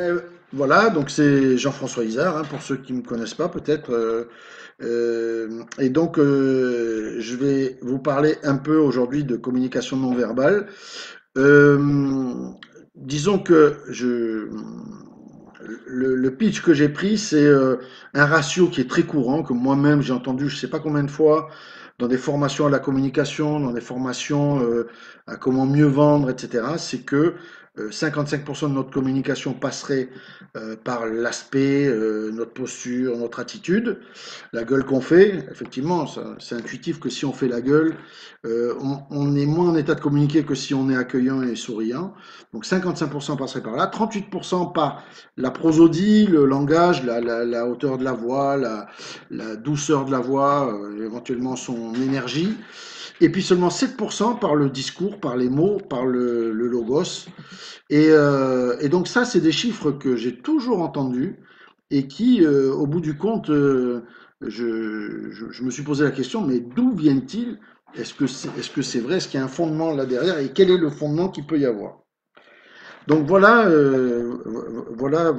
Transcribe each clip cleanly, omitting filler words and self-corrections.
Ben, voilà, donc c'est Jean-François Izard, hein, pour ceux qui ne me connaissent pas peut-être. Et donc, je vais vous parler un peu aujourd'hui de communication non verbale. Euh, Disons que le pitch que j'ai pris, c'est un ratio qui est très courant, que moi-même j'ai entendu, je ne sais pas combien de fois, dans des formations à la communication, dans des formations à comment mieux vendre, etc. C'est que 55% de notre communication passerait par l'aspect, notre posture, notre attitude, la gueule qu'on fait. Effectivement, c'est intuitif que si on fait la gueule, on est moins en état de communiquer que si on est accueillant et souriant. Donc 55% passerait par là, 38% par la prosodie, le langage, la hauteur de la voix, la douceur de la voix, éventuellement son énergie. Et puis seulement 7% par le discours, par les mots, par le logos. Et donc ça, c'est des chiffres que j'ai toujours entendus et qui, au bout du compte, je me suis posé la question, mais d'où viennent-ils? Est-ce que c'est vrai? Est-ce qu'il y a un fondement là derrière? Et quel est le fondement qu'il peut y avoir? Donc voilà, voilà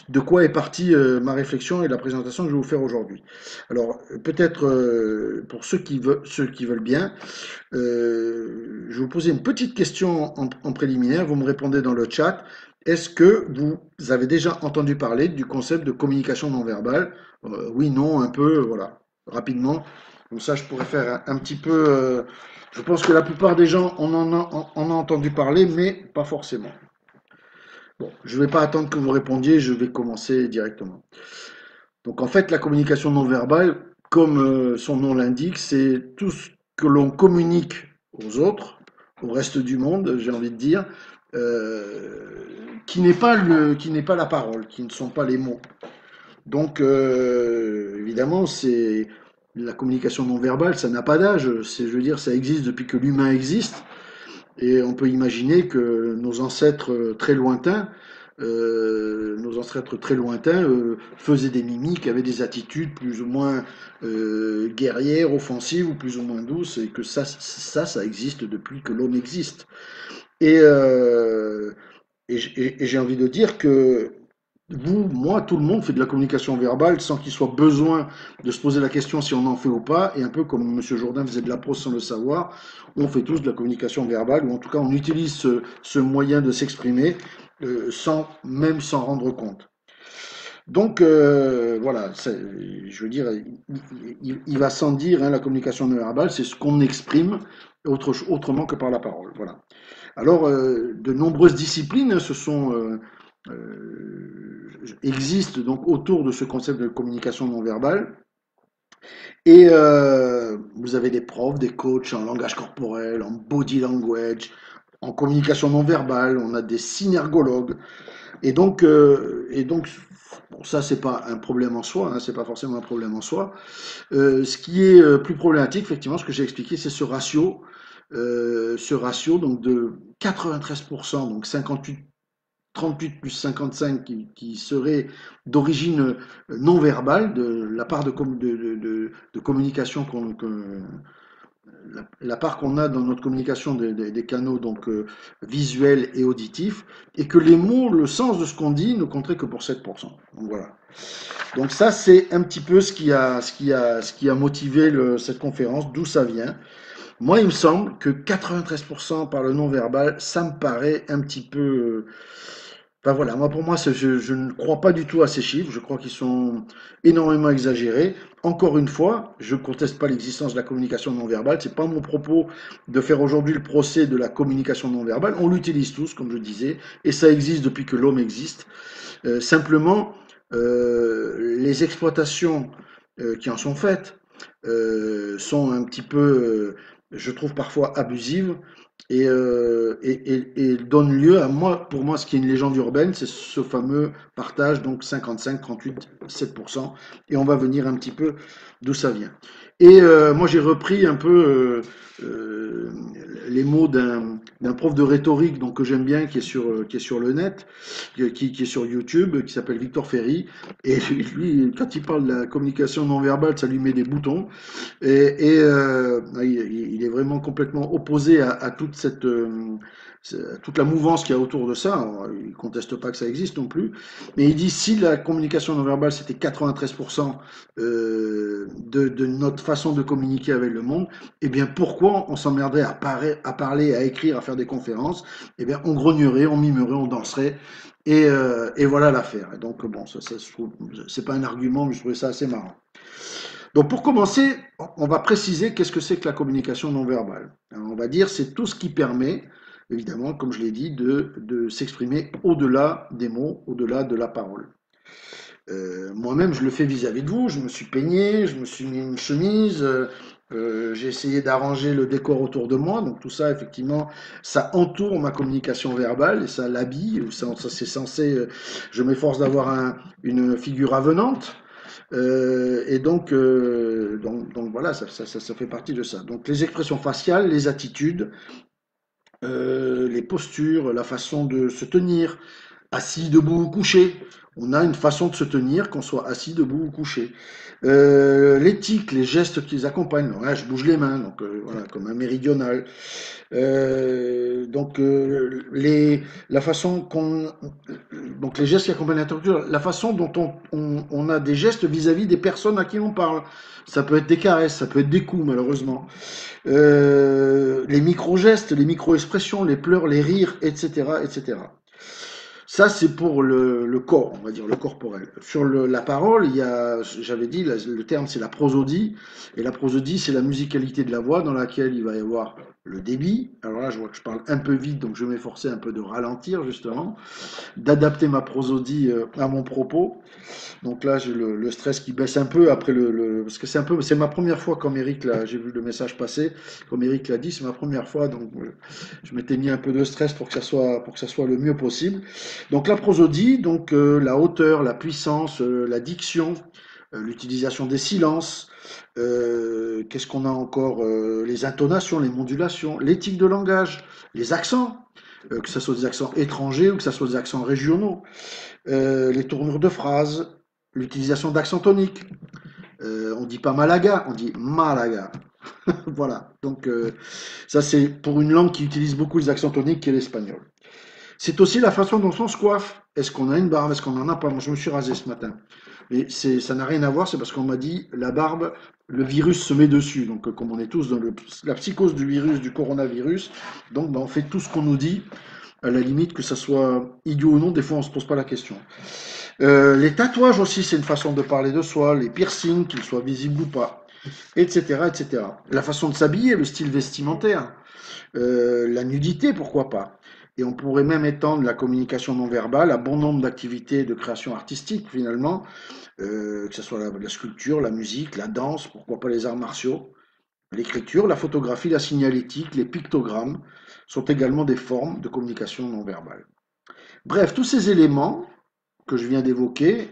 de quoi est partie ma réflexion et la présentation que je vais vous faire aujourd'hui. Alors peut-être pour ceux qui veulent bien, je vais vous poser une petite question en préliminaire. Vous me répondez dans le chat. Est-ce que vous avez déjà entendu parler du concept de communication non verbale? Oui, non, un peu, voilà, rapidement. Comme ça, je pourrais faire un petit peu. Je pense que la plupart des gens en ont entendu parler, mais pas forcément. Bon, je ne vais pas attendre que vous répondiez, je vais commencer directement. Donc en fait, la communication non verbale, comme son nom l'indique, c'est tout ce que l'on communique aux autres, au reste du monde, j'ai envie de dire, euh, qui n'est pas la parole, qui ne sont pas les mots. Donc évidemment, c'est la communication non verbale, ça n'a pas d'âge. C'est, je veux dire, ça existe depuis que l'humain existe. Et on peut imaginer que nos ancêtres très lointains faisaient des mimiques, avaient des attitudes plus ou moins guerrières, offensives ou plus ou moins douces, et que ça existe depuis que l'homme existe. Et, euh, et j'ai envie de dire que vous, moi, tout le monde fait de la communication verbale sans qu'il soit besoin de se poser la question si on en fait ou pas. Et un peu comme Monsieur Jourdain faisait de la prose sans le savoir, on fait tous de la communication verbale, ou en tout cas on utilise ce moyen de s'exprimer même s'en rendre compte. Donc voilà, je veux dire, il va sans dire, hein, la communication non verbale, c'est ce qu'on exprime autrement que par la parole. Voilà. Alors, de nombreuses disciplines existent donc autour de ce concept de communication non verbale. Et vous avez des profs, des coachs en langage corporel, en body language, en communication non verbale. On a des synergologues. Et donc, bon, ça c'est pas un problème en soi, hein, c'est pas forcément un problème en soi. Ce qui est plus problématique, effectivement, ce que j'ai expliqué, c'est ce ratio donc de 93%, donc 58, 38 plus 55 qui serait d'origine non verbale, de la part de communication la part qu'on a dans notre communication des canaux donc visuels et auditifs, et que les mots, le sens de ce qu'on dit ne compterait que pour 7%. Donc voilà. Donc ça, c'est un petit peu ce qui a motivé cette conférence, d'où ça vient. Moi, il me semble que 93% par le non-verbal, ça me paraît un petit peu. Enfin voilà, moi pour moi, je ne crois pas du tout à ces chiffres. Je crois qu'ils sont énormément exagérés. Encore une fois, je ne conteste pas l'existence de la communication non-verbale. C'est pas mon propos de faire aujourd'hui le procès de la communication non-verbale. On l'utilise tous, comme je disais, et ça existe depuis que l'homme existe. Simplement, les exploitations qui en sont faites sont un petit peu, je trouve parfois abusives et donnent lieu à moi, pour moi, ce qui est une légende urbaine, c'est ce fameux partage, donc 55, 38, 7%, et on va venir un petit peu d'où ça vient. Et moi, j'ai repris un peu euh, les mots d'un prof de rhétorique donc, que j'aime bien, qui est sur le net, qui est sur YouTube, qui s'appelle Victor Ferry. Et lui, quand il parle de la communication non verbale, ça lui met des boutons. Et il est vraiment complètement opposé à toute la mouvance qu'il y a autour de ça. Alors, il ne conteste pas que ça existe non plus, mais il dit si la communication non verbale c'était 93% de notre façon de communiquer avec le monde, eh bien pourquoi on s'emmerderait à parler, à écrire, à faire des conférences? Eh bien on grognerait, on mimerait, on danserait. Et voilà l'affaire. Et donc bon, c'est pas un argument, mais je trouvais ça assez marrant. Donc pour commencer, on va préciser qu'est-ce que c'est que la communication non verbale. Alors, on va dire c'est tout ce qui permet, évidemment, comme je l'ai dit, de s'exprimer au-delà des mots, au-delà de la parole. Moi-même, je le fais vis-à-vis de vous. Je me suis peigné, je me suis mis une chemise, j'ai essayé d'arranger le décor autour de moi. Donc tout ça, effectivement, ça entoure ma communication verbale et ça l'habille. Ça, c'est censé. Je m'efforce d'avoir une figure avenante. Et donc voilà, ça fait partie de ça. Donc les expressions faciales, les attitudes, les postures, la façon de se tenir, assis, debout ou couché. On a une façon de se tenir, qu'on soit assis, debout ou couché. L'éthique, les gestes qui les accompagnent. Ouais, je bouge les mains, donc voilà, comme un méridional. La façon donc les gestes qui accompagnent l'interrupteur, la façon dont on a des gestes vis-à-vis des personnes à qui on parle. Ça peut être des caresses, ça peut être des coups, malheureusement. Les micro-gestes, les micro-expressions, les pleurs, les rires, etc., etc. Ça, c'est pour le corps, on va dire, le corporel. Sur la parole, j'avais dit, le terme, c'est la prosodie. Et la prosodie, c'est la musicalité de la voix dans laquelle il va y avoir le débit. Alors là, je vois que je parle un peu vite, donc je vais m'efforcer un peu de ralentir, justement, d'adapter ma prosodie à mon propos. Donc là, j'ai le stress qui baisse un peu après parce que c'est ma première fois comme Eric là, j'ai vu le message passer, comme Eric l'a dit, c'est ma première fois, donc je m'étais mis un peu de stress pour que ça soit le mieux possible. Donc la prosodie, donc la hauteur, la puissance, la diction, l'utilisation des silences, qu'est-ce qu'on a encore, les intonations, les modulations, l'éthique de langage, les accents, que ce soit des accents étrangers ou que ce soit des accents régionaux, les tournures de phrases, l'utilisation d'accent tonique. On dit pas Malaga, on dit Malaga. Voilà. Donc ça c'est pour une langue qui utilise beaucoup les accents toniques qui est l'espagnol. C'est aussi la façon dont on se coiffe. Est-ce qu'on a une barbe? Est-ce qu'on en a pas? Moi je me suis rasé ce matin. Mais ça n'a rien à voir, c'est parce qu'on m'a dit la barbe, le virus se met dessus. Donc comme on est tous dans la psychose du virus, du coronavirus, donc on fait tout ce qu'on nous dit, à la limite que ça soit idiot ou non, des fois on se pose pas la question. Les tatouages aussi, c'est une façon de parler de soi, les piercings, qu'ils soient visibles ou pas, etc., etc. La façon de s'habiller, le style vestimentaire, la nudité, pourquoi pas. Et on pourrait même étendre la communication non verbale à bon nombre d'activités de création artistique, finalement, que ce soit la sculpture, la musique, la danse, pourquoi pas les arts martiaux. L'écriture, la photographie, la signalétique, les pictogrammes sont également des formes de communication non verbale. Bref, tous ces éléments que je viens d'évoquer,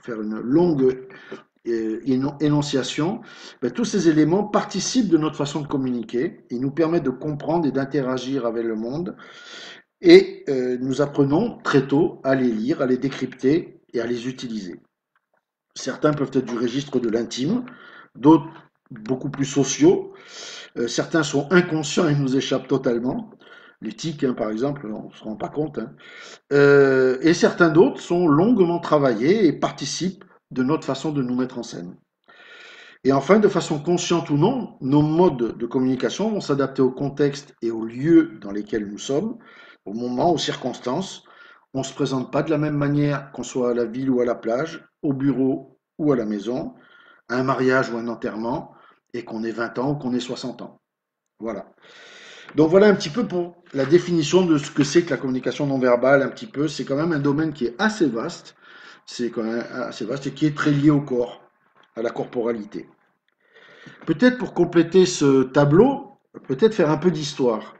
faire une longue énonciation, ben, tous ces éléments participent de notre façon de communiquer. Ils nous permettent de comprendre et d'interagir avec le monde. Et nous apprenons très tôt à les lire, à les décrypter et à les utiliser. Certains peuvent être du registre de l'intime, d'autres beaucoup plus sociaux. Certains sont inconscients et nous échappent totalement. Les tics, hein, par exemple, on ne se rend pas compte. Hein. Et certains d'autres sont longuement travaillés et participent de notre façon de nous mettre en scène. Et enfin, de façon consciente ou non, nos modes de communication vont s'adapter au contexte et aux lieux dans lesquels nous sommes, au moment, aux circonstances. On ne se présente pas de la même manière qu'on soit à la ville ou à la plage, au bureau ou à la maison, à un mariage ou un enterrement, et qu'on ait 20 ans ou qu'on ait 60 ans. Voilà. Donc voilà un petit peu pour la définition de ce que c'est que la communication non verbale, un petit peu. C'est quand même un domaine qui est assez vaste. C'est quand même assez vaste et qui est très lié au corps, à la corporalité. Peut-être pour compléter ce tableau, peut-être faire un peu d'histoire.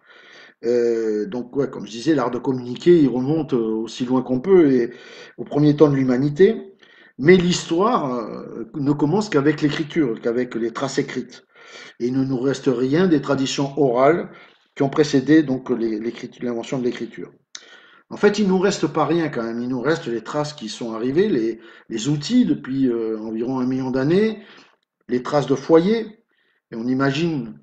Donc, ouais, comme je disais, l'art de communiquer, il remonte aussi loin qu'on peut et au premier temps de l'humanité. Mais l'histoire ne commence qu'avec l'écriture, qu'avec les traces écrites. Et il ne nous reste rien des traditions orales qui ont précédé donc l'invention de l'écriture. En fait, il nous reste pas rien quand même. Il nous reste les traces qui sont arrivées, les outils depuis environ 1 million d'années, les traces de foyers. Et on imagine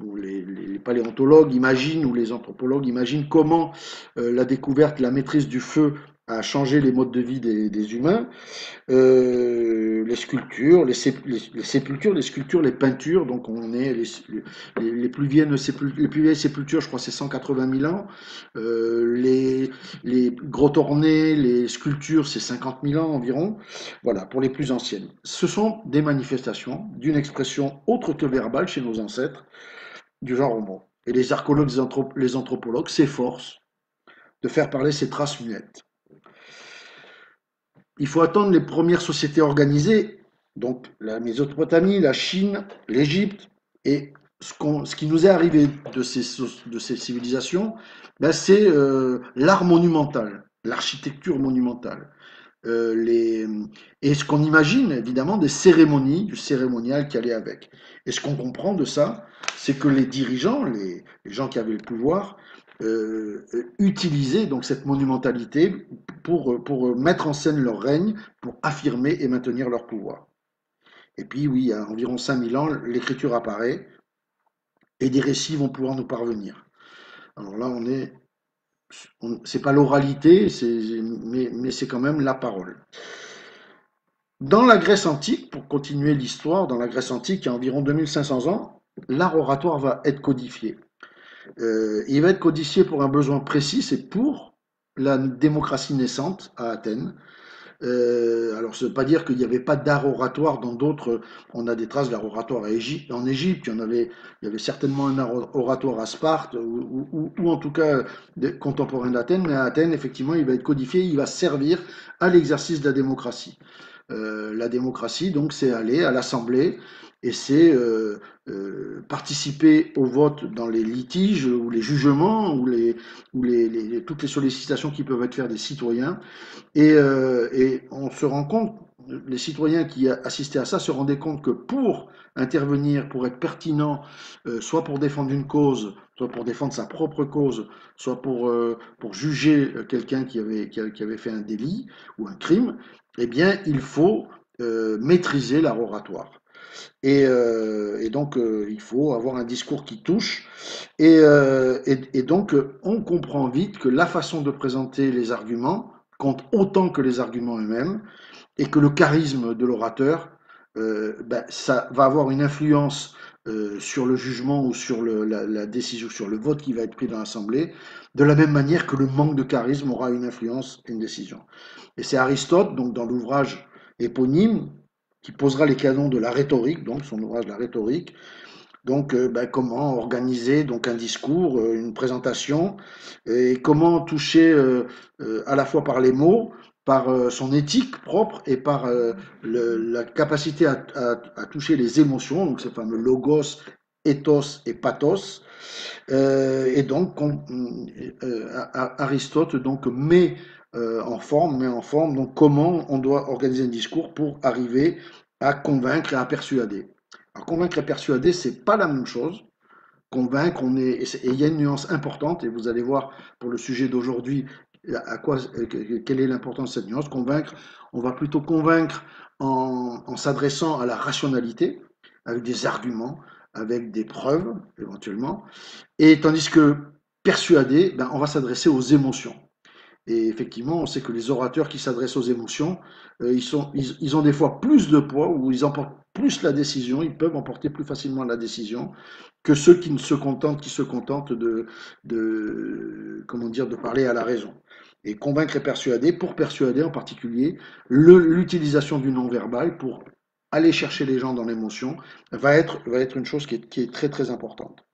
où les paléontologues imaginent, ou les anthropologues imaginent comment la découverte, la maîtrise du feu a changé les modes de vie des humains. Les sculptures, les sépultures, les sculptures, les peintures. Donc on est les plus les plus vieilles sépultures, je crois, c'est 180 000 ans. Les grottes ornées, les sculptures, c'est 50 000 ans environ. Voilà, pour les plus anciennes. Ce sont des manifestations d'une expression autre que verbale chez nos ancêtres, du genre homo. Et les archéologues, les anthropologues s'efforcent de faire parler ces traces muettes. Il faut attendre les premières sociétés organisées, donc la Mésopotamie, la Chine, l'Égypte, et ce qui nous est arrivé de ces civilisations, ben c'est l'art monumental, l'architecture monumentale. Les, et ce qu'on imagine, évidemment, des cérémonies, du cérémonial qui allait avec. Et ce qu'on comprend de ça, c'est que les dirigeants, les gens qui avaient le pouvoir, utilisaient donc cette monumentalité pour mettre en scène leur règne, pour affirmer et maintenir leur pouvoir. Et puis, oui, à environ 5000 ans, l'écriture apparaît et des récits vont pouvoir nous parvenir. Alors là, c'est pas l'oralité, mais c'est quand même la parole. Dans la Grèce antique, pour continuer l'histoire, dans la Grèce antique, il y a environ 2500 ans, l'art oratoire va être codifié. Il va être codifié pour un besoin précis, c'est pour la démocratie naissante à Athènes. Alors, ça ne veut pas dire qu'il n'y avait pas d'art oratoire dans d'autres. On a des traces d'art oratoire en Égypte. Il y avait certainement un art oratoire à Sparte, ou en tout cas contemporain d'Athènes. Mais à Athènes, effectivement, il va être codifié, il va servir à l'exercice de la démocratie. La démocratie, donc, c'est aller à l'Assemblée et c'est participer au vote dans les litiges ou les jugements ou toutes les sollicitations qui peuvent être faites des citoyens. Et on se rend compte, les citoyens qui assistaient à ça se rendaient compte que pour intervenir, pour être pertinent, soit pour défendre une cause, soit pour défendre sa propre cause, soit pour juger quelqu'un qui avait fait un délit ou un crime, eh bien, il faut maîtriser l'art oratoire. Et donc, il faut avoir un discours qui touche. Et donc, on comprend vite que la façon de présenter les arguments compte autant que les arguments eux-mêmes, et que le charisme de l'orateur, ça va avoir une influence sur le jugement ou sur la décision, sur le vote qui va être pris dans l'Assemblée, de la même manière que le manque de charisme aura une influence et une décision. Et c'est Aristote, donc dans l'ouvrage éponyme, qui posera les canons de la rhétorique, donc son ouvrage La rhétorique. Donc, comment organiser donc un discours, une présentation, et comment toucher à la fois par les mots, par son éthique propre et par la capacité à toucher les émotions, donc ce fameux logos, ethos et pathos. Et donc, Aristote donc met en forme donc comment on doit organiser un discours pour arriver à convaincre et à persuader. Alors, convaincre et persuader, c'est pas la même chose. Convaincre, et il y a une nuance importante, et vous allez voir pour le sujet d'aujourd'hui quelle est l'importance de cette nuance. Convaincre, on va plutôt convaincre en s'adressant à la rationalité, avec des arguments, avec des preuves éventuellement, et tandis que persuader, on va s'adresser aux émotions. Et effectivement, on sait que les orateurs qui s'adressent aux émotions, ils ont des fois plus de poids, ou ils emportent plus la décision, ils peuvent emporter plus facilement la décision que ceux qui se contentent comment dire, de parler à la raison. Et convaincre et persuader, pour persuader en particulier, l'utilisation du non-verbal pour aller chercher les gens dans l'émotion va être une chose qui est très très importante.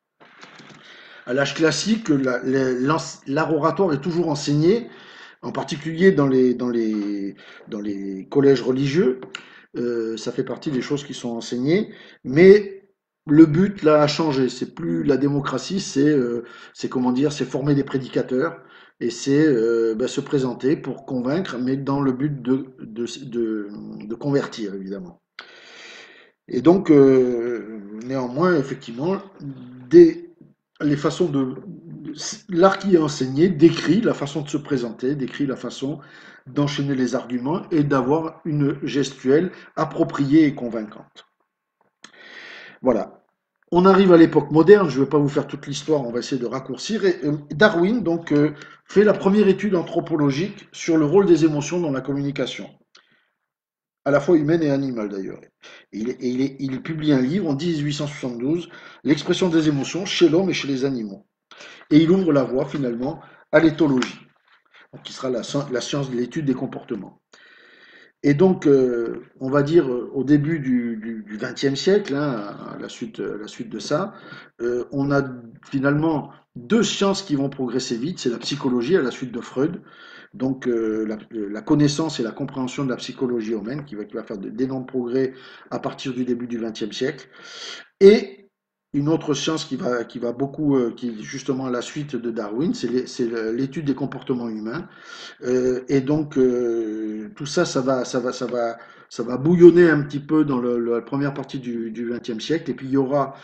À l'âge classique, l'art oratoire est toujours enseigné, en particulier dans les collèges religieux. Ça fait partie des choses qui sont enseignées, mais le but là a changé. C'est plus la démocratie, c'est comment dire, c'est former des prédicateurs et c'est se présenter pour convaincre, mais dans le but de convertir évidemment. Et donc, néanmoins, effectivement, les façons l'art qui est enseigné décrit la façon de se présenter, décrit la façon d'enchaîner les arguments et d'avoir une gestuelle appropriée et convaincante. Voilà. On arrive à l'époque moderne, je ne vais pas vous faire toute l'histoire, on va essayer de raccourcir. Et Darwin donc fait la première étude anthropologique sur le rôle des émotions dans la communication, à la fois humaine et animale d'ailleurs. Il publie un livre en 1872, L'expression des émotions chez l'homme et chez les animaux. Et il ouvre la voie finalement à l'éthologie, qui sera la science de l'étude des comportements. Et donc, on va dire au début du XXe siècle, hein, à la suite de ça, on a finalement deux sciences qui vont progresser vite. C'est la psychologie à la suite de Freud, donc la connaissance et la compréhension de la psychologie humaine qui va faire d'énormes progrès à partir du début du XXe siècle. Et une autre science qui va beaucoup, qui est justement à la suite de Darwin, c'est l'étude des comportements humains. Et donc tout ça, ça va bouillonner un petit peu dans la première partie du XXe siècle. Et puis il y aura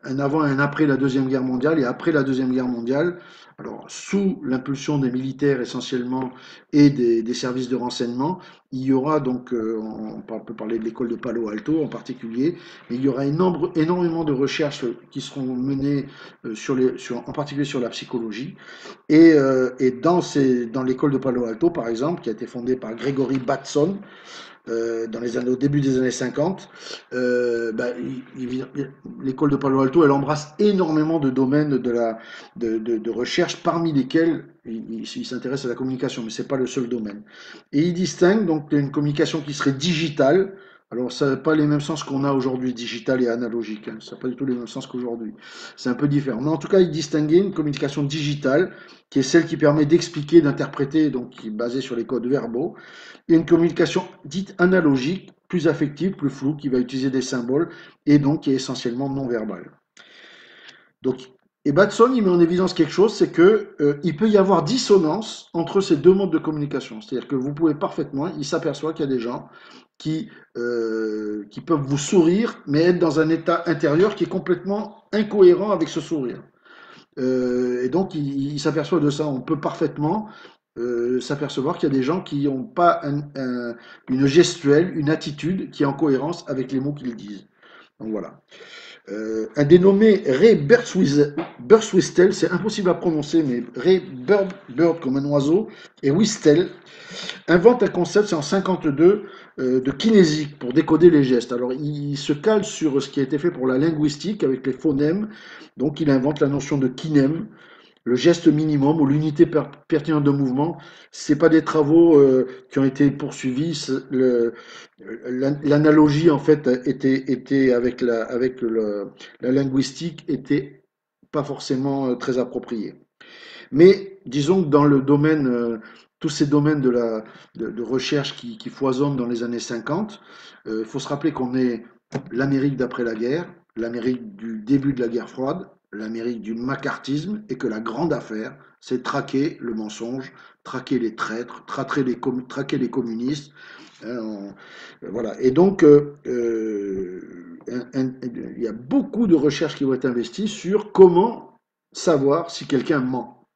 un avant et un après la Deuxième Guerre mondiale. Et après la Deuxième Guerre mondiale, alors sous l'impulsion des militaires essentiellement et des services de renseignement, il y aura donc, on peut parler de l'école de Palo Alto en particulier, mais il y aura énormément de recherches qui seront menées en particulier sur la psychologie. Et dans l'école de Palo Alto, par exemple, qui a été fondée par Gregory Bateson au début des années 50, bah, l'école de Palo Alto, elle embrasse énormément de domaines de recherche, parmi lesquels il s'intéresse à la communication, mais ce n'est pas le seul domaine. Et il distingue donc une communication qui serait digitale. Alors, ça n'a pas les mêmes sens qu'on a aujourd'hui, digital et analogique. Hein. Ça n'a pas du tout les mêmes sens qu'aujourd'hui. C'est un peu différent. Mais en tout cas, il distinguait une communication digitale, qui est celle qui permet d'expliquer, d'interpréter, donc qui est basée sur les codes verbaux, et une communication dite analogique, plus affective, plus floue, qui va utiliser des symboles, et donc qui est essentiellement non verbale. Donc, et Batson, il met en évidence quelque chose, c'est que il peut y avoir dissonance entre ces deux modes de communication. C'est-à-dire que vous pouvez parfaitement, il s'aperçoit qu'il y a des gens qui peuvent vous sourire, mais être dans un état intérieur qui est complètement incohérent avec ce sourire. Et donc, il s'aperçoit de ça. On peut parfaitement s'apercevoir qu'il y a des gens qui n'ont pas une gestuelle, une attitude qui est en cohérence avec les mots qu'ils disent. Donc voilà. Un dénommé Ray Birdwistel, c'est impossible à prononcer, mais Ray Bird comme un oiseau, et Wistel, invente un concept, c'est en 52, de kinésique pour décoder les gestes. Alors il se cale sur ce qui a été fait pour la linguistique avec les phonèmes, donc il invente la notion de kinème, le geste minimum ou l'unité pertinente de mouvement. C'est pas des travaux qui ont été poursuivis. L'analogie en fait était la linguistique était pas forcément très appropriée. Mais disons que dans le domaine, tous ces domaines de recherche qui foisonnent dans les années 50, il faut se rappeler qu'on est l'Amérique d'après la guerre, l'Amérique du début de la guerre froide, l'Amérique du macartisme, et que la grande affaire, c'est traquer le mensonge, traquer les traîtres, traquer les communistes. Hein, voilà. Et donc, il y a beaucoup de recherches qui vont être investies sur comment savoir si quelqu'un ment.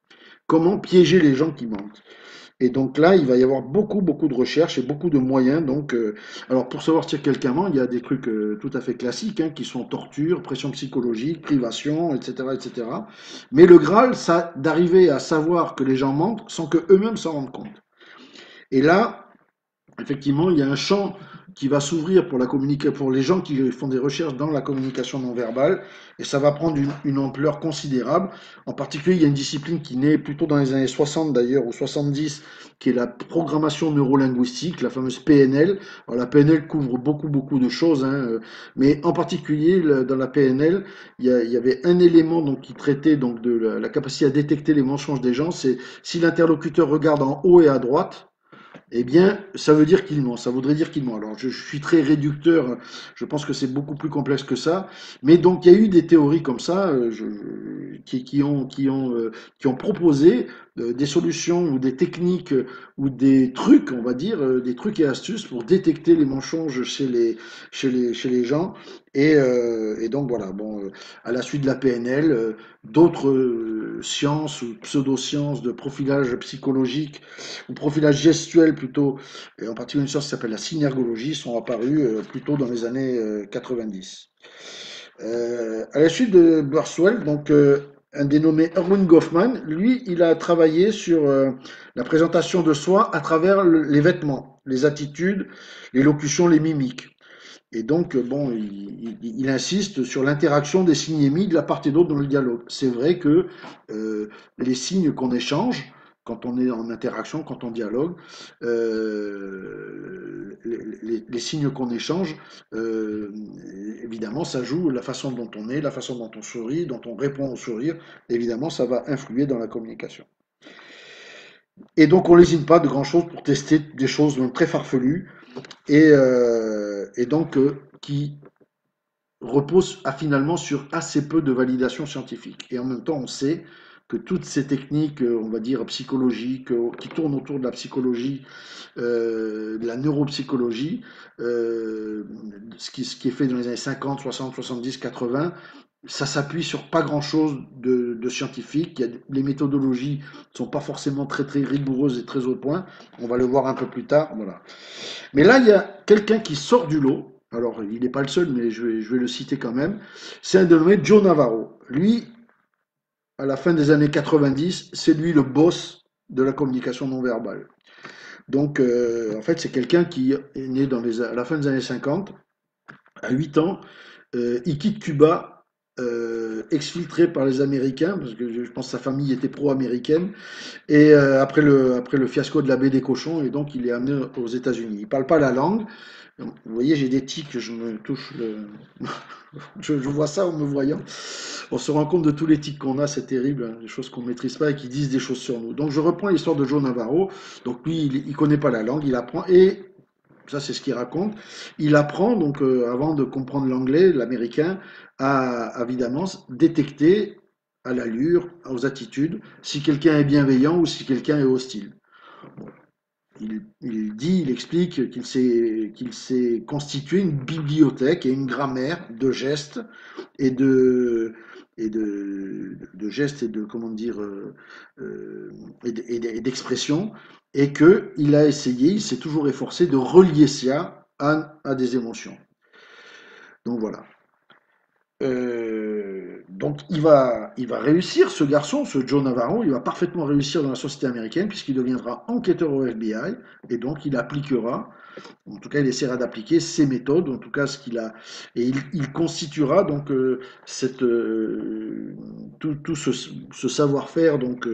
Comment piéger les gens qui mentent. Et donc là, il va y avoir beaucoup de recherches et beaucoup de moyens. Donc, alors pour savoir si quelqu'un ment, il y a des trucs tout à fait classiques hein, qui sont torture, pression psychologique, privation, etc., etc. Mais le Graal, ça, d'arriver à savoir que les gens mentent sans que eux-mêmes s'en rendent compte. Et là, effectivement, il y a un champ qui va s'ouvrir pour les gens qui font des recherches dans la communication non verbale, et ça va prendre une ampleur considérable. En particulier, il y a une discipline qui naît plutôt dans les années 60 d'ailleurs, ou 70, qui est la programmation neurolinguistique, la fameuse PNL. Alors, la PNL couvre beaucoup de choses, hein, mais en particulier dans la PNL, il y avait un élément donc, qui traitait donc, de la capacité à détecter les mensonges des gens, c'est si l'interlocuteur regarde en haut et à droite, eh bien, ça veut dire qu'il ment, ça voudrait dire qu'il ment. Alors, je suis très réducteur, je pense que c'est beaucoup plus complexe que ça, mais donc il y a eu des théories comme ça qui ont proposé des solutions ou des techniques ou des trucs, on va dire, des trucs et astuces pour détecter les mensonges chez les gens. Et donc voilà, bon, à la suite de la PNL, d'autres sciences ou pseudosciences de profilage psychologique ou profilage gestuel plutôt, et en particulier une science qui s'appelle la synergologie, sont apparues plutôt dans les années 90. À la suite de Burswell, donc un dénommé Erwin Goffman, lui, il a travaillé sur la présentation de soi à travers les vêtements, les attitudes, l'élocution, les mimiques. Et donc, bon, il insiste sur l'interaction des signes émis de la part et d'autre dans le dialogue. C'est vrai que les signes qu'on échange, quand on est en interaction, quand on dialogue, les signes qu'on échange, euh, évidemment, ça joue la façon dont on est, la façon dont on sourit, dont on répond au sourire. Évidemment, ça va influer dans la communication. Et donc, on lésine pas de grand-chose pour tester des choses même très farfelues et donc qui repose finalement sur assez peu de validation scientifique. Et en même temps, on sait que toutes ces techniques, on va dire psychologiques, qui tournent autour de la psychologie, de la neuropsychologie, euh, ce qui est fait dans les années 50, 60, 70, 80, ça s'appuie sur pas grand-chose de scientifique. Les méthodologies ne sont pas forcément très très rigoureuses et très au point. On va le voir un peu plus tard. Voilà. Mais là, il y a quelqu'un qui sort du lot. Alors, il n'est pas le seul, mais je vais le citer quand même. C'est un dénommé Joe Navarro. Lui, à la fin des années 90, c'est lui le boss de la communication non verbale. Donc, en fait, c'est quelqu'un qui est né à la fin des années 50, à 8 ans. Il quitte Cuba, exfiltré par les Américains, parce que je pense que sa famille était pro-américaine. Et après le fiasco de la baie des cochons, et donc il est amené aux États-Unis. Il ne parle pas la langue. Vous voyez, j'ai des tics, je me touche je vois ça en me voyant. On se rend compte de tous les tics qu'on a, c'est terrible, hein, des choses qu'on ne maîtrise pas et qui disent des choses sur nous. Donc je reprends l'histoire de Joe Navarro. Donc lui, il ne connaît pas la langue, il apprend, et ça c'est ce qu'il raconte, il apprend, donc avant de comprendre l'anglais, l'américain, à évidemment détecter à l'allure, aux attitudes, si quelqu'un est bienveillant ou si quelqu'un est hostile. Bon, il explique qu'il s'est constitué une bibliothèque et une grammaire de gestes et de gestes et de comment dire et d'expressions, et que il s'est toujours efforcé de relier ça à des émotions. Donc voilà. Donc il va réussir, ce garçon, ce Joe Navarro, il va parfaitement réussir dans la société américaine puisqu'il deviendra enquêteur au FBI, et donc il appliquera, en tout cas, il essaiera d'appliquer ces méthodes, en tout cas ce qu'il a, et il constituera donc tout ce savoir-faire donc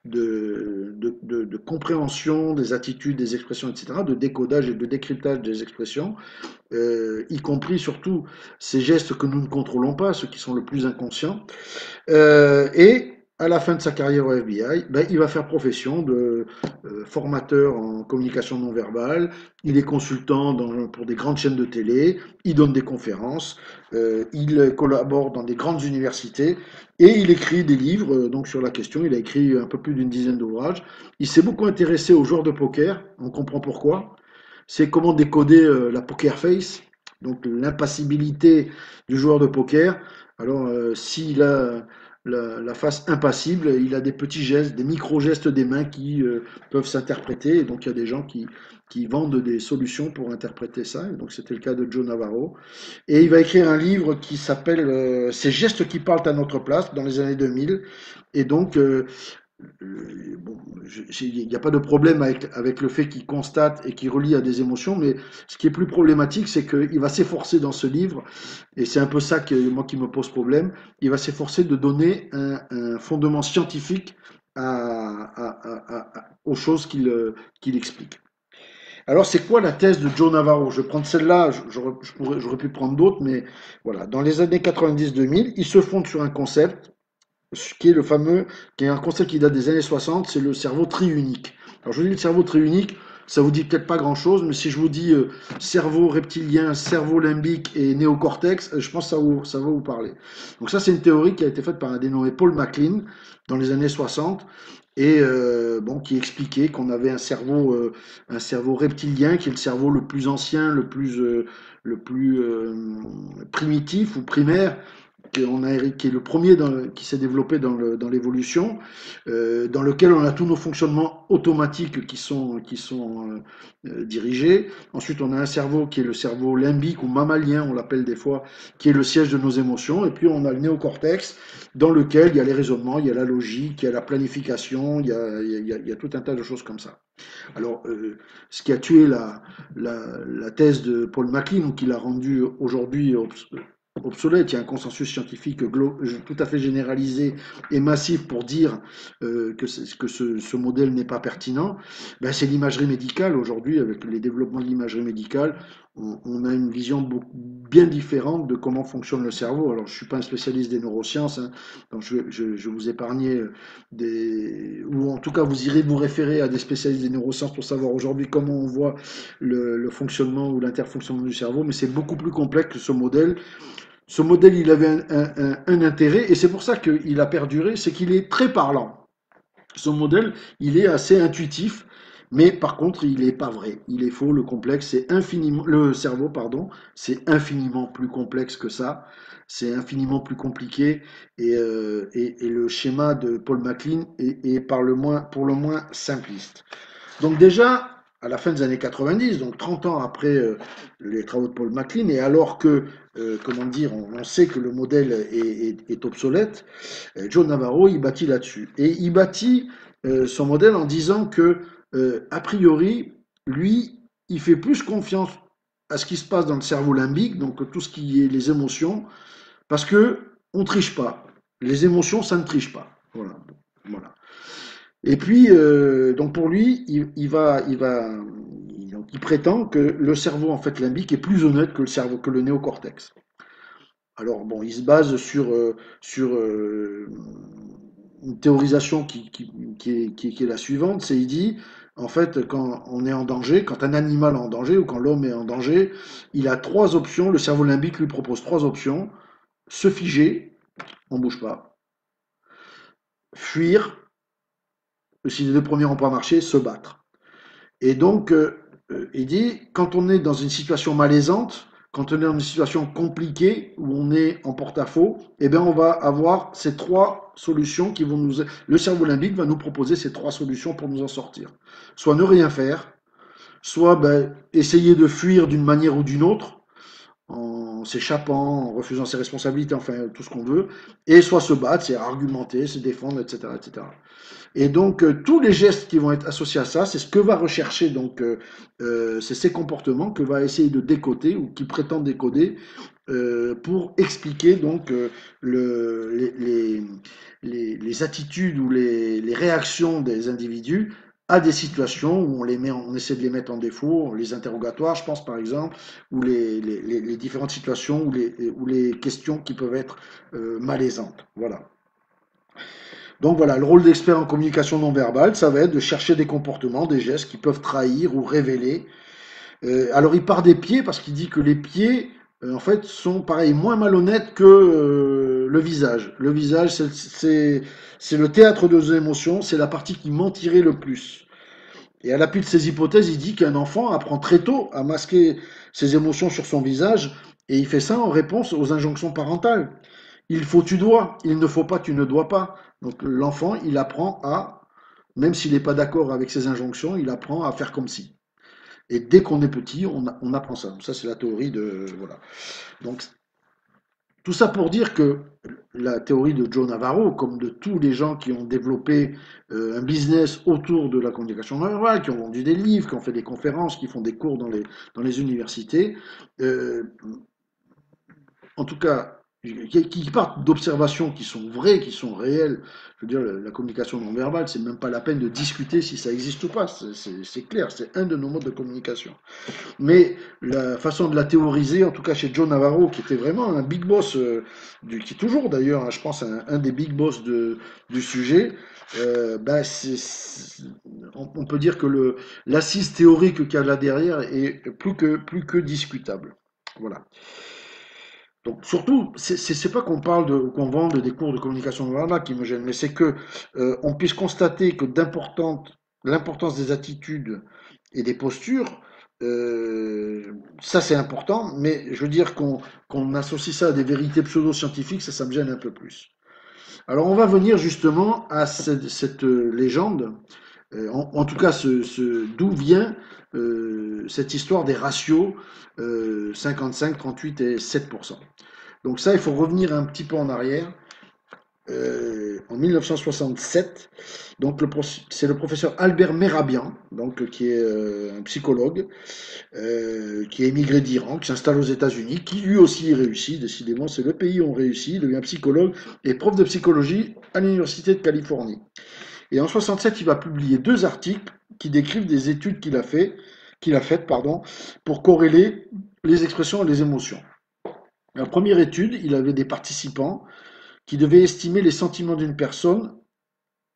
de compréhension des attitudes, des expressions, etc., de décodage et de décryptage des expressions, y compris surtout ces gestes que nous ne contrôlons pas, ceux qui sont le plus inconscients. Et à la fin de sa carrière au FBI, ben, il va faire profession de formateur en communication non verbale. Il est consultant pour des grandes chaînes de télé. Il donne des conférences. Il collabore dans des grandes universités. Et il écrit des livres donc sur la question. Il a écrit un peu plus d'une dizaine d'ouvrages. Il s'est beaucoup intéressé aux joueurs de poker. On comprend pourquoi. C'est comment décoder la poker face, donc l'impassibilité du joueur de poker. Alors, s'il a la face impassible, il a des petits gestes, des micro-gestes des mains qui peuvent s'interpréter. Et donc, il y a des gens qui vendent des solutions pour interpréter ça. Et donc, c'était le cas de Joe Navarro. Et il va écrire un livre qui s'appelle Ces gestes qui parlent à notre place dans les années 2000. Et donc, bon, il n'y a pas de problème avec le fait qu'il constate et qu'il relie à des émotions, mais ce qui est plus problématique, c'est qu'il va s'efforcer dans ce livre, et c'est un peu ça moi qui me pose problème, il va s'efforcer de donner un fondement scientifique aux choses qu'il explique. Alors, c'est quoi la thèse de Joe Navarro? Je vais prendre celle-là, j'aurais pu prendre d'autres, mais voilà. Dans les années 90-2000, il se fonde sur un concept qui est un concept qui date des années 60, c'est le cerveau triunique. Alors je vous dis le cerveau triunique, ça vous dit peut-être pas grand-chose, mais si je vous dis cerveau reptilien, cerveau limbique et néocortex, je pense que ça va vous parler. Donc ça, c'est une théorie qui a été faite par un dénommé Paul MacLean dans les années 60, et bon, qui expliquait qu'on avait un cerveau reptilien qui est le cerveau le plus ancien, le plus primitif ou primaire, qui est le premier qui s'est développé dans l'évolution, dans lequel on a tous nos fonctionnements automatiques qui sont dirigés. Ensuite, on a un cerveau qui est le cerveau limbique ou mammalien, on l'appelle des fois, qui est le siège de nos émotions. Et puis, on a le néocortex, dans lequel il y a les raisonnements, il y a la logique, il y a la planification, il y a tout un tas de choses comme ça. Alors, ce qui a tué la thèse de Paul MacLean, ou qui l'a rendue aujourd'hui obsolète. Il y a un consensus scientifique tout à fait généralisé et massif pour dire que ce modèle n'est pas pertinent. Ben, c'est l'imagerie médicale. Aujourd'hui, avec les développements de l'imagerie médicale, on a une vision bien différente de comment fonctionne le cerveau. Alors, je ne suis pas un spécialiste des neurosciences, hein, donc je vous épargner ou en tout cas, vous irez vous référer à des spécialistes des neurosciences pour savoir aujourd'hui comment on voit le fonctionnement ou l'interfonctionnement du cerveau, mais c'est beaucoup plus complexe que ce modèle. Ce modèle, il avait un intérêt, et c'est pour ça qu'il a perduré, c'est qu'il est très parlant. Ce modèle, il est assez intuitif, mais par contre, il n'est pas vrai. Il est faux, le complexe, c'est infiniment, le cerveau, pardon, c'est infiniment plus complexe que ça. C'est infiniment plus compliqué, et le schéma de Paul MacLean est pour le moins simpliste. Donc déjà, à la fin des années 90, donc 30 ans après les travaux de Paul MacLean, et alors que, comment dire, on sait que le modèle est obsolète, Joe Navarro, il bâtit là-dessus. Et il bâtit son modèle en disant que, a priori, lui, il fait plus confiance à ce qui se passe dans le cerveau limbique, donc tout ce qui est les émotions, parce que on triche pas. Les émotions, ça ne triche pas. Voilà. Voilà. Et puis, donc pour lui, il prétend que le cerveau en fait limbique est plus honnête que le cerveau, que le néocortex. Alors bon, il se base sur une théorisation qui est la suivante, c'est il dit, en fait, quand on est en danger, quand un animal est en danger ou quand l'homme est en danger, il a trois options, le cerveau limbique lui propose trois options: se figer, on ne bouge pas; fuir, si les deux premiers n'ont pas marché, se battre. Et donc, il dit, quand on est dans une situation malaisante, quand on est dans une situation compliquée, où on est en porte-à-faux, eh bien, on va avoir ces trois solutions qui vont nous... Le cerveau limbique va nous proposer ces trois solutions pour nous en sortir. Soit ne rien faire, soit essayer de fuir d'une manière ou d'une autre, en s'échappant, en refusant ses responsabilités, enfin tout ce qu'on veut, et soit se battre, c'est argumenter, se défendre, etc., etc. Et donc, tous les gestes qui vont être associés à ça, c'est ce que va rechercher, donc, c'est ces comportements que va essayer de décoder, ou qui prétend décoder, pour expliquer donc les attitudes ou les réactions des individus à des situations où on essaie de les mettre en défaut, les interrogatoires, je pense par exemple, ou les différentes situations ou les questions qui peuvent être malaisantes. Voilà. Donc voilà, le rôle d'expert en communication non verbale, ça va être de chercher des comportements, des gestes qui peuvent trahir ou révéler. Alors il part des pieds parce qu'il dit que les pieds, en fait, sont pareil, moins malhonnêtes que le visage. Le visage, c'est le théâtre de nos émotions, c'est la partie qui mentirait le plus. Et à l'appui de ces hypothèses, il dit qu'un enfant apprend très tôt à masquer ses émotions sur son visage, et il fait ça en réponse aux injonctions parentales. Il faut, tu dois; il ne faut pas, tu ne dois pas. Donc l'enfant, il apprend à, même s'il n'est pas d'accord avec ses injonctions, il apprend à faire comme si. Et dès qu'on est petit, on apprend ça. Ça, c'est la théorie de... Voilà. Donc, tout ça pour dire que la théorie de Joe Navarro, comme de tous les gens qui ont développé un business autour de la communication non verbale, qui ont vendu des livres, qui ont fait des conférences, qui font des cours dans les universités, euh, en tout cas, qui partent d'observations qui sont vraies, qui sont réelles. Je veux dire, la communication non verbale, c'est même pas la peine de discuter si ça existe ou pas. C'est clair, c'est un de nos modes de communication. Mais la façon de la théoriser, en tout cas chez Joe Navarro, qui était vraiment un big boss, qui est toujours d'ailleurs, hein, je pense, un des big boss du sujet, on peut dire que l'assise théorique qu'il y a là derrière est plus que discutable. Voilà. Donc surtout, c'est pas qu'on vende des cours de communication non verbale qui me gêne, mais c'est que on puisse constater que l'importance des attitudes et des postures Ça c'est important, mais je veux dire qu'on associe ça à des vérités pseudo-scientifiques, ça me gêne un peu plus. Alors on va venir justement à cette légende, en tout cas d'où vient cette histoire des ratios 55, 38 et 7%. Donc ça, il faut revenir un petit peu en arrière. En 1967, donc c'est le professeur Albert Mehrabian, donc qui est un psychologue, qui est émigré d'Iran, qui s'installe aux États-Unis, qui lui aussi réussit, décidément, c'est le pays où on réussit, il devient psychologue et prof de psychologie à l'Université de Californie. Et en 67, il va publier deux articles qui décrivent des études qu'il a faites, pardon, pour corréler les expressions et les émotions. La première étude, il avait des participants qui devaient estimer les sentiments d'une personne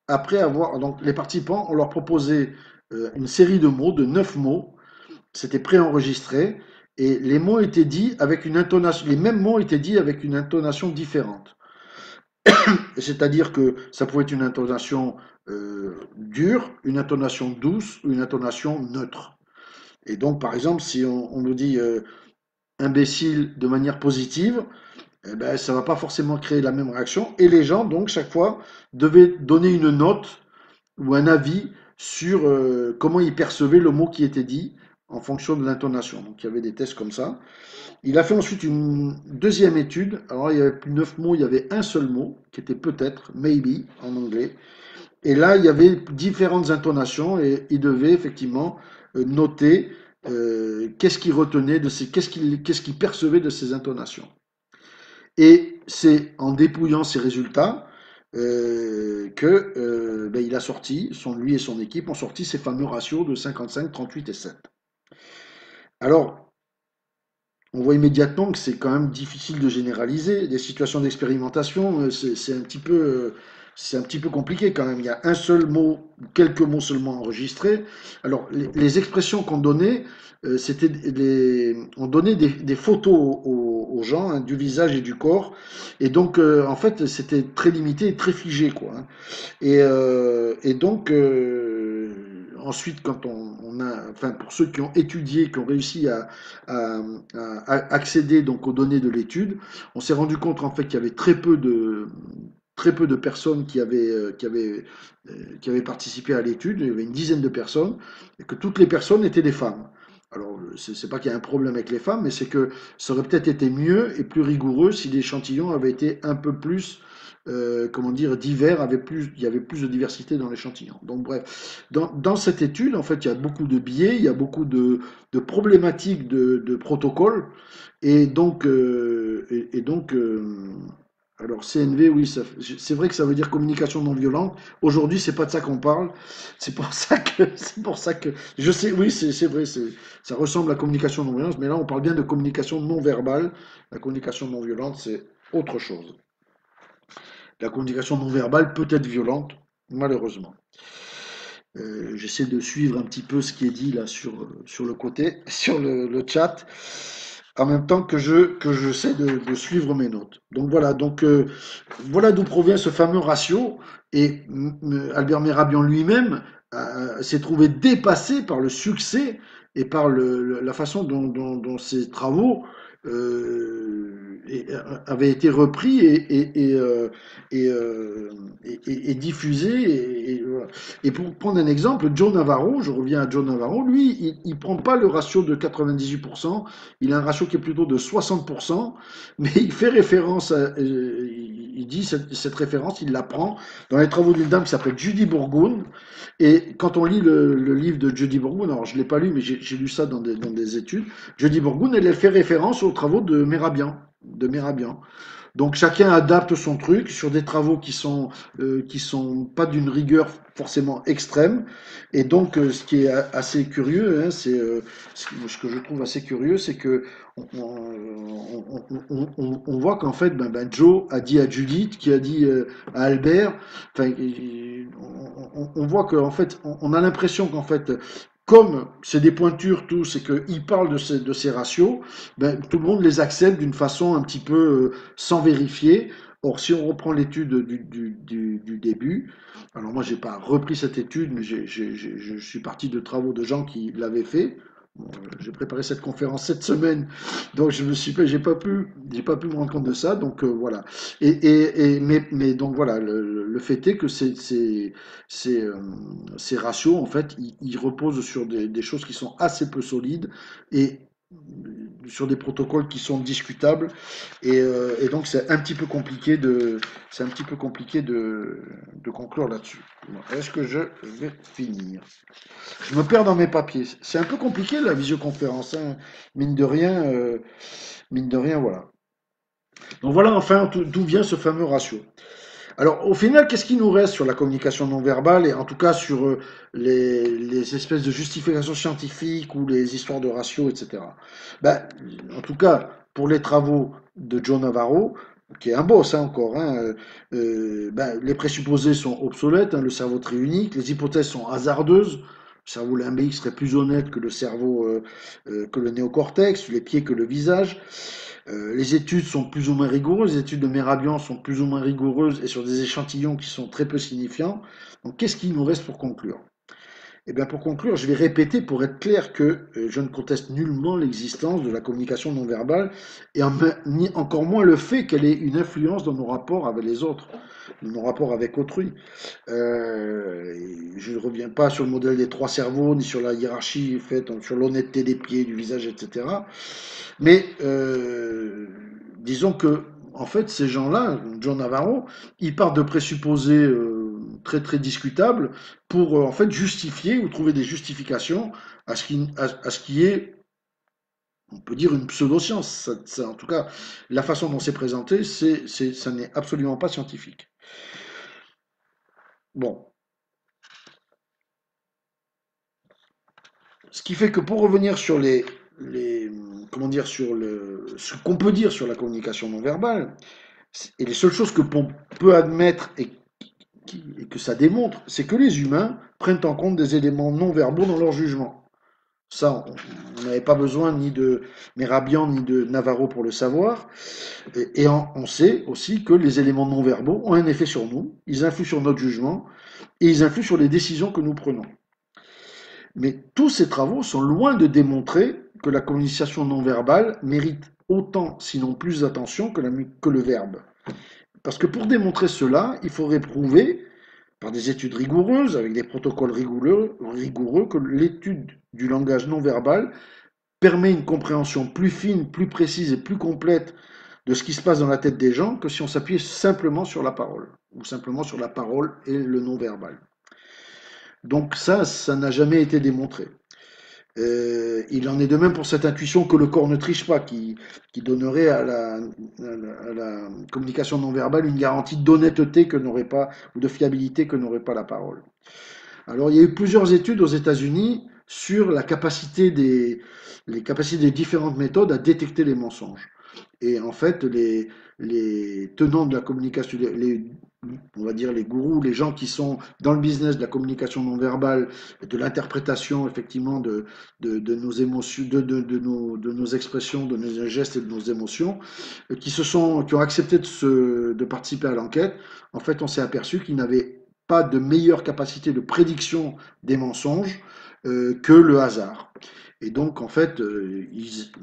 après avoir. Donc, les participants, on leur proposait une série de mots, de 9 mots, c'était préenregistré, et les mots étaient dits avec une intonation, les mêmes mots étaient dits avec une intonation différente. C'est-à-dire que ça pouvait être une intonation dure, une intonation douce ou une intonation neutre. Et donc, par exemple, si on nous dit imbécile de manière positive, eh ben, ça ne va pas forcément créer la même réaction. Et les gens, donc, chaque fois, devaient donner une note ou un avis sur comment ils percevaient le mot qui était dit en fonction de l'intonation. Donc, il y avait des tests comme ça. Il a fait ensuite une deuxième étude. Alors, il y avait plus 9 mots, il y avait un seul mot, qui était peut-être, maybe, en anglais. Et là, il y avait différentes intonations et il devait effectivement noter qu'est-ce qu'il retenait de ces, qu'est-ce qu'il percevait de ces intonations. Et c'est en dépouillant ces résultats que ben, il a sorti, lui et son équipe ont sorti ces fameux ratios de 55, 38 et 7. Alors, on voit immédiatement que c'est quand même difficile de généraliser. Des situations d'expérimentation, c'est un petit peu compliqué quand même. Il y a un seul mot, quelques mots seulement enregistrés. Alors, les expressions qu'on donnait, on donnait des photos aux gens, hein, du visage et du corps. Et donc, en fait, c'était très limité et très figé, quoi, hein. Et donc, ensuite, quand on a, enfin, pour ceux qui ont étudié, qui ont réussi à- à accéder donc aux données de l'étude, on s'est rendu compte en fait qu'il y avait très peu de personnes qui avaient participé à l'étude. Il y avait une dizaine de personnes et que toutes les personnes étaient des femmes. Alors, c'est pas qu'il y a un problème avec les femmes, mais c'est que ça aurait peut-être été mieux et plus rigoureux si l'échantillon avait été un peu plus comment dire, divers, il y avait plus de diversité dans l'échantillon. Donc bref, dans cette étude, en fait, il y a beaucoup de biais, il y a beaucoup de problématiques de protocoles, et donc, alors CNV, oui, c'est vrai que ça veut dire communication non violente. Aujourd'hui, c'est pas de ça qu'on parle. C'est pour ça que, je sais, oui, c'est vrai, ça ressemble à communication non violente, mais là, on parle bien de communication non verbale. La communication non violente, c'est autre chose. La communication non verbale peut être violente, malheureusement. J'essaie de suivre un petit peu ce qui est dit là sur le côté, sur le chat, en même temps que j'essaie de suivre mes notes. Donc voilà, voilà d'où provient ce fameux ratio. Et Albert Mehrabian lui-même s'est trouvé dépassé par le succès et par la façon dont ses travaux avaient été repris et diffusés. Voilà. Et pour prendre un exemple, Joe Navarro, je reviens à Joe Navarro, lui, il prend pas le ratio de 98%, il a un ratio qui est plutôt de 60%, mais il fait référence il dit cette référence, il la prend dans les travaux d'une dame qui s'appelle Judy Burgoon. Et quand on lit le livre de Judy Burgoon, alors je ne l'ai pas lu, mais j'ai lu ça dans des études, Judy Burgoon, elle fait référence aux travaux de Mehrabian. De Mehrabian. Donc chacun adapte son truc sur des travaux qui sont pas d'une rigueur forcément extrême. Et donc ce qui est assez curieux, hein, ce que je trouve assez curieux, c'est que on voit qu'en fait, Joe a dit à Judith, qui a dit à Albert, enfin, on voit qu'en fait, on a l'impression qu'en fait, comme c'est des pointures tous, c'est qu'ils parlent de ces ratios, ben, tout le monde les accepte d'une façon un petit peu sans vérifier. Or, si on reprend l'étude du début, alors moi j'ai pas repris cette étude, mais je suis parti de travaux de gens qui l'avaient fait. Bon, j'ai préparé cette conférence cette semaine, donc j'ai pas pu me rendre compte de ça. Donc voilà. Mais donc voilà, le fait est que ces, euh, ces ratios, en fait, ils reposent sur des choses qui sont assez peu solides et sur des protocoles qui sont discutables. Et donc c'est un petit peu compliqué de conclure là-dessus. Bon, est-ce que je vais finir? Je me perds dans mes papiers. C'est un peu compliqué la visioconférence, hein. Mine de rien, mine de rien, voilà. Donc voilà enfin d'où vient ce fameux ratio. Alors au final, qu'est-ce qui nous reste sur la communication non verbale et en tout cas sur les espèces de justifications scientifiques ou les histoires de ratio, etc. Ben, en tout cas, pour les travaux de John Navarro, qui est un boss hein, encore, hein, ben, les présupposés sont obsolètes, hein, le cerveau triunique, les hypothèses sont hasardeuses. Le cerveau limbique serait plus honnête que le cerveau, que le néocortex, les pieds que le visage. Les études sont plus ou moins rigoureuses, les études de Merabian sont plus ou moins rigoureuses et sur des échantillons qui sont très peu signifiants. Donc qu'est-ce qu'il nous reste pour conclure? Eh bien pour conclure, je vais répéter pour être clair que je ne conteste nullement l'existence de la communication non verbale et ni encore moins le fait qu'elle ait une influence dans nos rapports avec les autres, dans nos rapports avec autrui. Je ne reviens pas sur le modèle des trois cerveaux, ni sur la hiérarchie faite sur l'honnêteté des pieds, du visage, etc. Mais disons que, en fait, ces gens-là, John Navarro, ils partent de présupposés très très discutables pour en fait justifier ou trouver des justifications à ce qui est, on peut dire, une pseudo-science. En tout cas, la façon dont c'est présenté, ça n'est absolument pas scientifique. Bon, ce qui fait que pour revenir sur les comment dire, sur ce qu'on peut dire sur la communication non verbale, et les seules choses que l'on peut admettre et que ça démontre, c'est que les humains prennent en compte des éléments non verbaux dans leur jugement. Ça, on n'avait pas besoin ni de Merabian ni de Navarro pour le savoir. Et on sait aussi que les éléments non verbaux ont un effet sur nous, ils influent sur notre jugement et ils influent sur les décisions que nous prenons. Mais tous ces travaux sont loin de démontrer que la communication non verbale mérite autant, sinon plus d'attention que le verbe. Parce que pour démontrer cela, il faudrait prouver, par des études rigoureuses, avec des protocoles rigoureux que l'étude du langage non verbal permet une compréhension plus fine, plus précise et plus complète de ce qui se passe dans la tête des gens que si on s'appuyait simplement sur la parole, ou simplement sur la parole et le non verbal. Donc ça n'a jamais été démontré. Il en est de même pour cette intuition que le corps ne triche pas, qui donnerait à la communication non verbale une garantie d'honnêteté que n'aurait pas, ou de fiabilité que n'aurait pas la parole. Alors il y a eu plusieurs études aux États-Unis sur les capacités des différentes méthodes à détecter les mensonges. Et en fait, les tenants de la communication, on va dire les gourous, les gens qui sont dans le business de la communication non verbale, de l'interprétation effectivement de nos émotions, de nos expressions, de nos gestes et de nos émotions, qui ont accepté de participer à l'enquête, en fait, on s'est aperçu qu'ils n'avaient pas de meilleure capacité de prédiction des mensonges que le hasard. Et donc, en fait,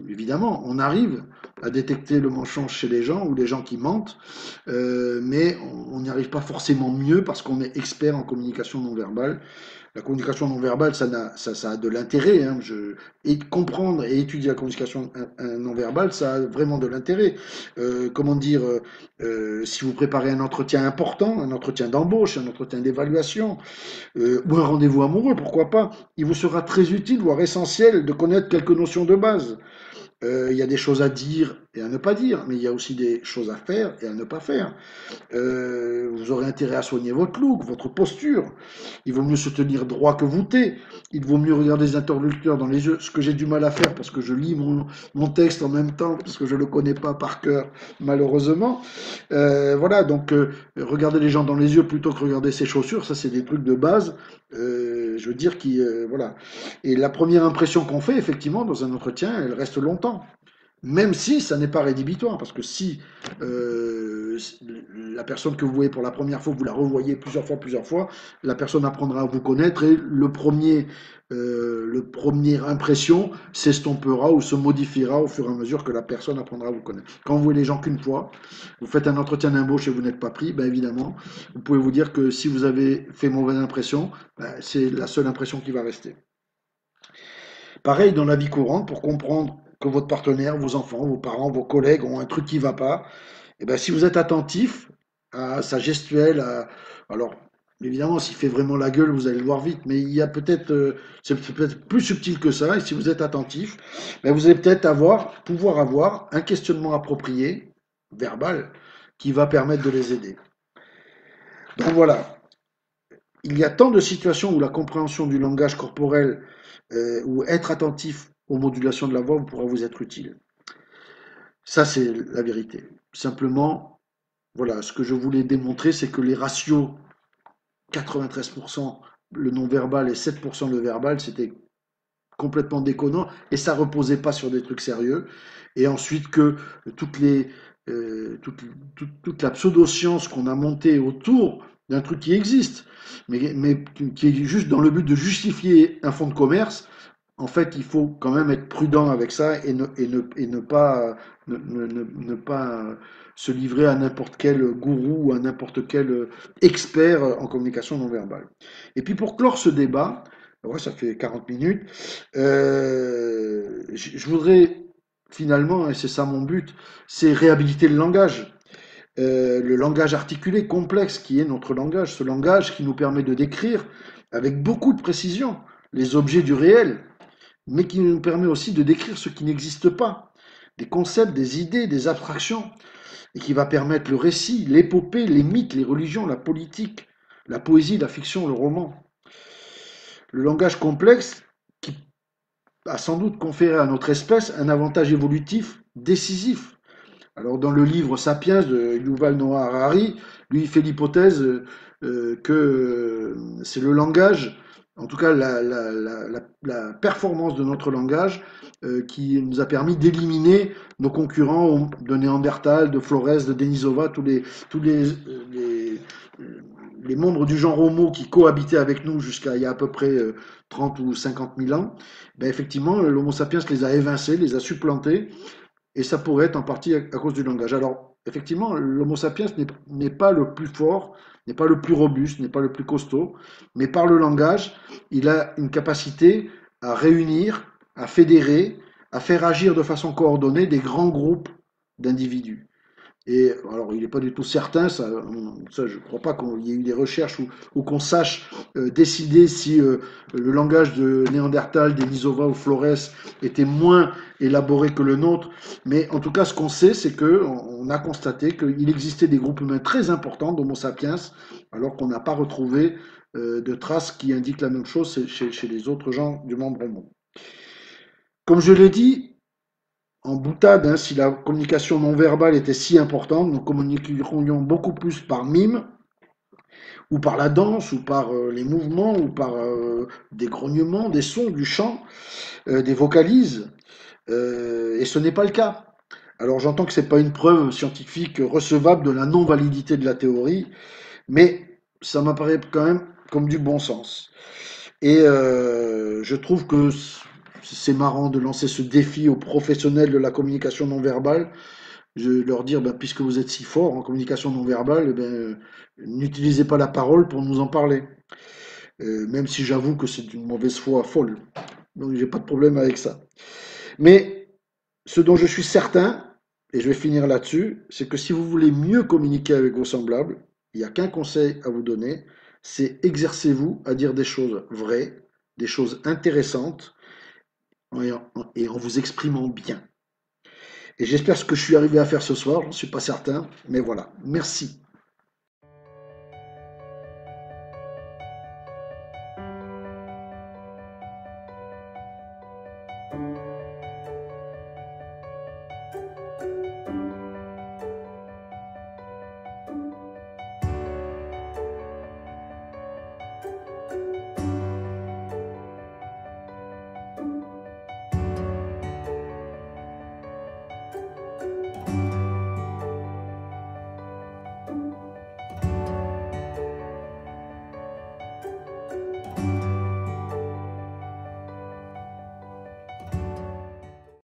évidemment, on arrive à détecter le mensonge chez les gens ou les gens qui mentent, mais on n'y arrive pas forcément mieux parce qu'on est expert en communication non verbale. La communication non verbale, ça a de l'intérêt. Hein, et comprendre et étudier la communication non verbale, ça a vraiment de l'intérêt. Comment dire, si vous préparez un entretien important, un entretien d'embauche, un entretien d'évaluation, ou un rendez-vous amoureux, pourquoi pas, il vous sera très utile, voire essentiel, de connaître quelques notions de base. Il y a des choses à dire et à ne pas dire, mais il y a aussi des choses à faire et à ne pas faire. Vous aurez intérêt à soigner votre look, votre posture. Il vaut mieux se tenir droit que voûté. Il vaut mieux regarder les interlocuteurs dans les yeux, ce que j'ai du mal à faire parce que je lis mon texte en même temps, parce que je ne le connais pas par cœur, malheureusement. Voilà, donc regarder les gens dans les yeux plutôt que regarder ses chaussures, ça c'est des trucs de base. Je veux dire voilà. Et la première impression qu'on fait, effectivement, dans un entretien, elle reste longtemps. même si ça n'est pas rédhibitoire, parce que si la personne que vous voyez pour la première fois, vous la revoyez plusieurs fois, la personne apprendra à vous connaître et le première impression s'estompera ou se modifiera au fur et à mesure que la personne apprendra à vous connaître. Quand vous voyez les gens qu'une fois, vous faites un entretien d'embauche et vous n'êtes pas pris, ben évidemment, vous pouvez vous dire que si vous avez fait mauvaise impression, ben c'est la seule impression qui va rester. Pareil dans la vie courante, pour comprendre que votre partenaire, vos enfants, vos parents, vos collègues ont un truc qui ne va pas, et ben, si vous êtes attentif à sa gestuelle, alors évidemment, s'il fait vraiment la gueule, vous allez le voir vite, mais il y a peut-être, c'est peut-être plus subtil que ça, et si vous êtes attentif, ben, vous allez peut-être pouvoir avoir un questionnement approprié, verbal, qui va permettre de les aider. Donc voilà, il y a tant de situations où la compréhension du langage corporel ou être attentif aux modulations de la voix pourra vous être utile. Ça, c'est la vérité. Simplement, voilà, ce que je voulais démontrer, c'est que les ratios 93% le non-verbal et 7% le verbal, c'était complètement déconnant et ça reposait pas sur des trucs sérieux. Et ensuite que toutes les, toute la pseudo-science qu'on a montée autour d'un truc qui existe, mais qui est juste dans le but de justifier un fonds de commerce, en fait, il faut quand même être prudent avec ça et ne pas, ne pas se livrer à n'importe quel gourou ou à n'importe quel expert en communication non verbale. Et puis pour clore ce débat, ouais, ça fait 40 minutes, je voudrais finalement, et c'est ça mon but, c'est réhabiliter le langage articulé complexe qui est notre langage, ce langage qui nous permet de décrire avec beaucoup de précision les objets du réel, mais qui nous permet aussi de décrire ce qui n'existe pas, des concepts, des idées, des abstractions, et qui va permettre le récit, l'épopée, les mythes, les religions, la politique, la poésie, la fiction, le roman. Le langage complexe qui a sans doute conféré à notre espèce un avantage évolutif décisif. Alors dans le livre Sapiens de Yuval Noah Harari, lui il fait l'hypothèse que c'est le langage, en tout cas la performance de notre langage, qui nous a permis d'éliminer nos concurrents de Néandertal, de Flores, de Denisova, les membres du genre Homo qui cohabitaient avec nous jusqu'à il y a à peu près 30 ou 50 000 ans. Ben effectivement, l'Homo sapiens les a évincés, les a supplantés et ça pourrait être en partie à cause du langage. Alors, effectivement, l'Homo sapiens n'est pas le plus fort, n'est pas le plus robuste, n'est pas le plus costaud, mais par le langage, il a une capacité à réunir, à fédérer, à faire agir de façon coordonnée des grands groupes d'individus. Et alors, il n'est pas du tout certain, ça je ne crois pas qu'il y ait eu des recherches ou qu'on sache décider si le langage de Néandertal, Denisova ou Flores était moins élaboré que le nôtre. Mais en tout cas, ce qu'on sait, c'est qu'on a constaté qu'il existait des groupes humains très importants d'Homo sapiens, alors qu'on n'a pas retrouvé de traces qui indiquent la même chose chez les autres gens du membre Homo. Comme je l'ai dit, en boutade, hein, si la communication non verbale était si importante, nous communiquerions beaucoup plus par mime, ou par la danse, ou par les mouvements, ou par des grognements, des sons, du chant, des vocalises, et ce n'est pas le cas. Alors j'entends que ce n'est pas une preuve scientifique recevable de la non-validité de la théorie, mais ça m'apparaît quand même comme du bon sens. Et je trouve que c'est marrant de lancer ce défi aux professionnels de la communication non verbale, leur dire, ben, puisque vous êtes si fort en communication non verbale, eh ben, n'utilisez pas la parole pour nous en parler. Même si j'avoue que c'est une mauvaise foi folle. Donc j'ai pas de problème avec ça. Mais ce dont je suis certain, et je vais finir là-dessus, c'est que si vous voulez mieux communiquer avec vos semblables, il n'y a qu'un conseil à vous donner, c'est exercez-vous à dire des choses vraies, des choses intéressantes, et en vous exprimant bien. Et j'espère ce que je suis arrivé à faire ce soir, j'en suis pas certain, mais voilà. Merci.